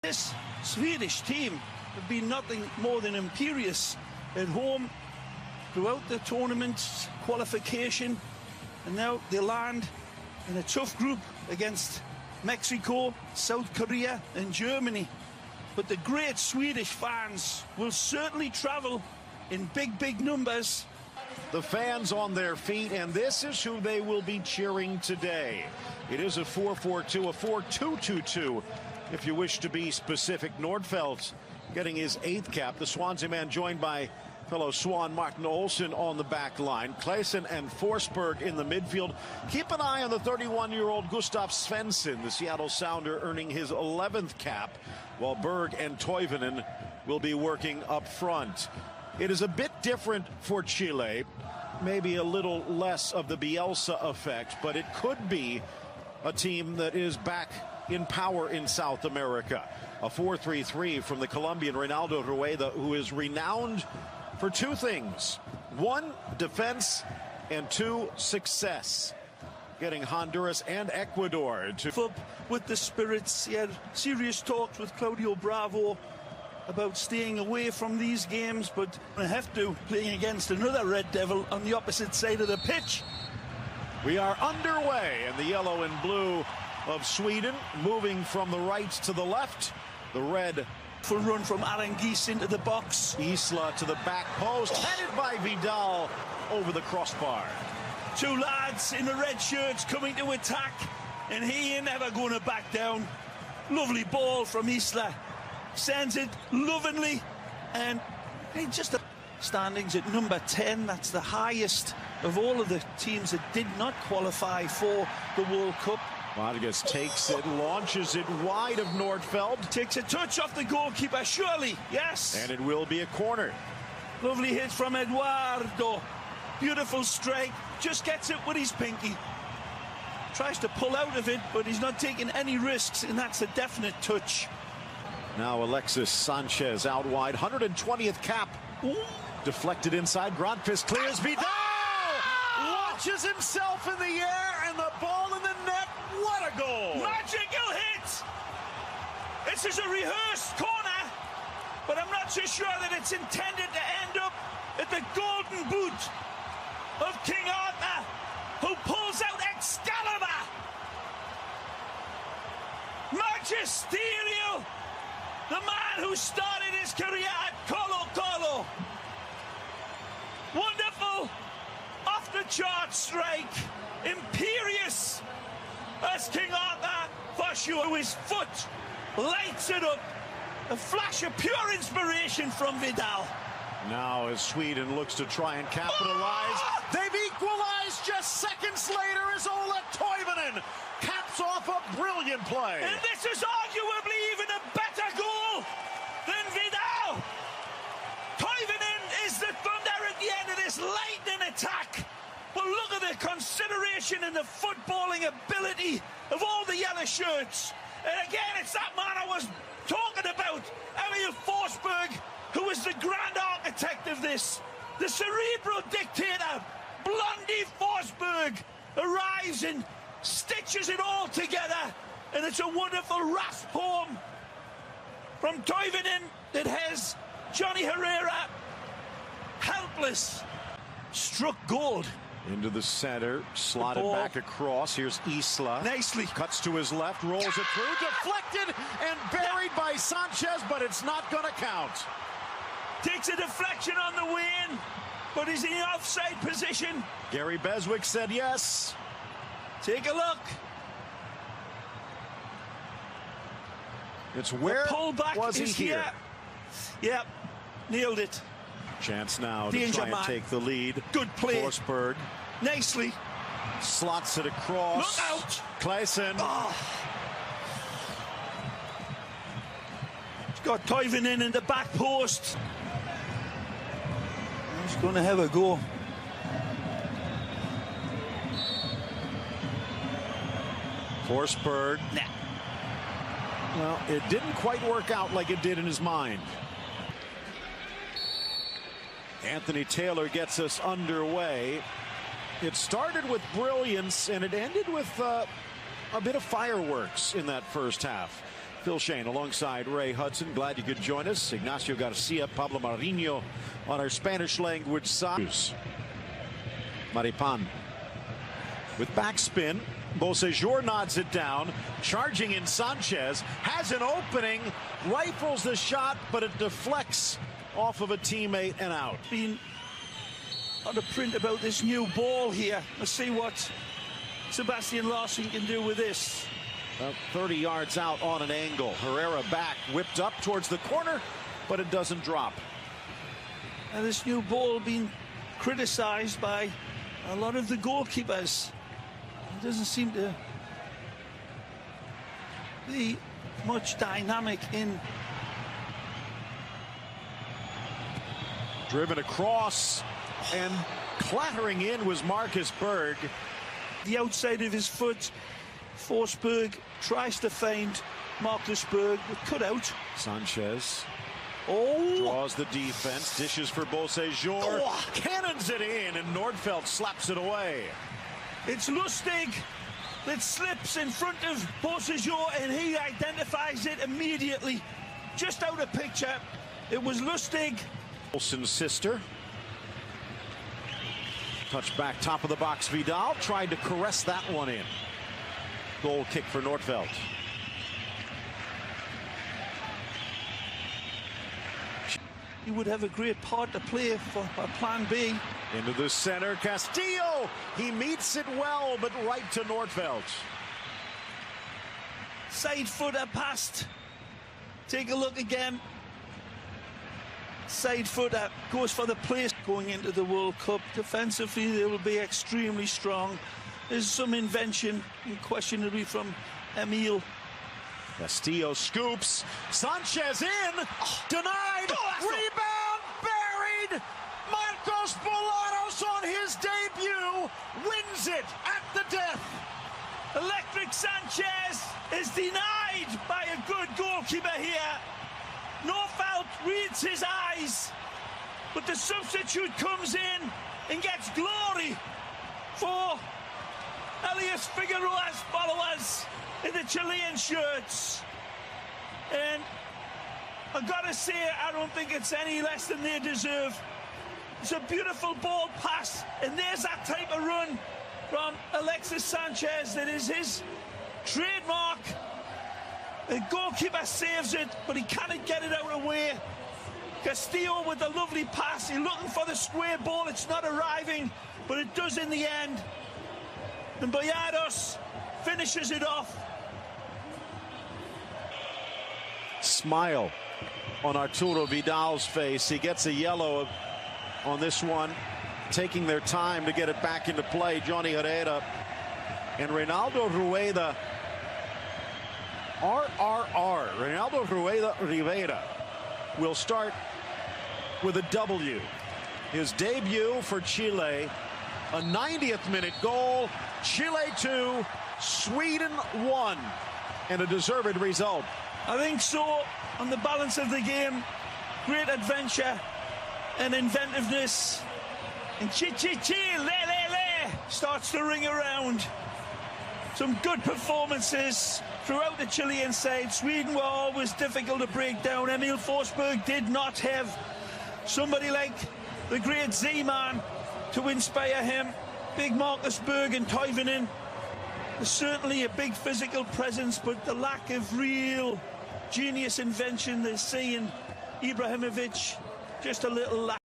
This Swedish team have been nothing more than imperious at home throughout the tournament qualification, and now they land in a tough group against Mexico, South Korea and Germany. But the great Swedish fans will certainly travel in big numbers. The fans on their feet, and this is who they will be cheering today. It is a 4-4-2, a 4-2-2-2, if you wish to be specific. Nordfeldt getting his 8th cap. The Swansea man joined by fellow Swan Martin Olsen on the back line. Claesson and Forsberg in the midfield. Keep an eye on the 31-year-old Gustav Svensson, the Seattle Sounder, earning his 11th cap, while Berg and Toivonen will be working up front. It is a bit different for Chile, maybe a little less of the Bielsa effect, but it could be a team that is back in power in South America. A 4-3-3 from the Colombian Reinaldo Rueda, who is renowned for 2 things. 1, defense, and 2, success. Getting Honduras and Ecuador to up with the spirits. He had serious talks with Claudio Bravo about staying away from these games, but I have to, playing against another Red Devil on the opposite side of the pitch. We are underway, and the yellow and blue of Sweden moving from the right to the left. The red Full run from Arangis into the box. Isla to the back post, headed by Vidal over the crossbar. 2 lads in the red shirts coming to attack, and he ain't never going to back down. Lovely ball from Isla. Sends it lovingly, and just the standings at number 10. That's the highest of all of the teams that did not qualify for the World Cup. Rodriguez takes it, launches it wide of Nordfeldt. Takes a touch off the goalkeeper, surely, yes. And it will be a corner. Lovely hit from Eduardo. Beautiful strike, just gets it with his pinky. Tries to pull out of it, but he's not taking any risks, and that's a definite touch. Now Alexis Sanchez out wide, 120th cap. Ooh. Deflected inside, Grandfist clears, Vidal! Launches himself in the air, and the ball in the net. What a goal! Magical hit! This is a rehearsed corner, but I'm not so sure that it's intended to end up at the golden boot of King Arthur, who pulls out Excalibur! Magisterial! The man who started his career at Colo-Colo. Wonderful, off-the-chart strike. Imperious as King Arthur, for sure. His foot lights it up. A flash of pure inspiration from Vidal. Now as Sweden looks to try and capitalize, they've equalized just seconds later as Ola Toivonen caps off a brilliant play. And this is arguably even a better goal than Vidal. Toivonen is the thunder at the end of this lightning attack. But look at the consideration and the footballing ability of all the yellow shirts. And again, it's that man I was talking about, Emil Forsberg, who was the grand architect of this. The cerebral dictator, Blondie Forsberg, arrives and stitches it all together. And it's a wonderful rasp home from Toivonen that has Johnny Herrera helpless. Struck gold. Into the center, slotted back across. Here's Isla. Nicely. Cuts to his left, rolls it through, deflected and buried by Sanchez, but it's not going to count. Takes a deflection on the way in, but is in the offside position. Gary Beswick said yes. Take a look. It's where pullback was he here? Yep, nailed it. Chance now Danger to try man. and take the lead. Good play. Forsberg. Nicely. Slots it across. Look out. Claesson. Oh. He's got Toivonen in the back post. He's going to have a go. Forsberg. Nah. Well, it didn't quite work out like it did in his mind. Anthony Taylor gets us underway. It started with brilliance, and it ended with a bit of fireworks in that first half. Phil Shane alongside Ray Hudson. Glad you could join us. Ignacio Garcia, Pablo Marinho on our Spanish language side. Maripan with backspin. Beausejour nods it down. Charging in Sanchez. Has an opening. Rifles the shot, but it deflects off of a teammate and out. Been on a print about this new ball here. Let's see what Sebastian Larsen can do with this. 30 yards out on an angle. Herrera back, whipped up towards the corner, but it doesn't drop. And this new ball being criticized by a lot of the goalkeepers. It doesn't seem to be much dynamic in. Driven across and clattering in was Marcus Berg. The outside of his foot. Forsberg tries to find Marcus Berg, but cut out. Sanchez Oh, draws the defense, dishes for Beausejour, cannons it in, and Nordfeldt slaps it away. it's Lustig that slips in front of Beausejour, and he identifies it immediately. Just out of picture, it was Lustig. Olsen's sister. Touch back, top of the box. Vidal tried to caress that one in. Goal kick for Nordfeldt. He would have a great part to play for plan B. Into the center, Castillo. He meets it well, but right to Nordfeldt. Side footer past. Take a look again. Side footer goes for the place going into the World Cup. Defensively, they will be extremely strong. There's some invention, questionably, from Emil. Castillo scoops. Sanchez in. Denied. Rebound. Buried. Marcos Bolanos on his debut wins it at the death. Electric Sanchez is denied by a good goalkeeper here. Nordfeldt reads his eyes, but the substitute comes in and gets glory for Elias Figueroa's followers in the Chilean shirts. And I've got to say, I don't think it's any less than they deserve. It's a beautiful ball pass, and there's that type of run from Alexis Sanchez that is his trademark. The goalkeeper saves it, but he cannot get it out of the way. Castillo with a lovely pass. He's looking for the square ball. It's not arriving, but it does in the end. And Boyados finishes it off. Smile on Arturo Vidal's face. He gets a yellow on this one. Taking their time to get it back into play. Johnny Herrera and Reinaldo Rueda. RRR. Reinaldo Rueda Rivera will start with a W. His debut for Chile. A 90th minute goal. Chile 2, Sweden 1. And a deserved result. I think so. On the balance of the game, great adventure and inventiveness. And chi-chi-chi, le-le-le starts to ring around. Some good performances throughout the Chilean side. Sweden were always difficult to break down. Emil Forsberg did not have somebody like the great Z-Man to inspire him. Big Marcus Berg and Toivonen. There's certainly a big physical presence, but the lack of real genius invention they see in Ibrahimovic, just a little lack.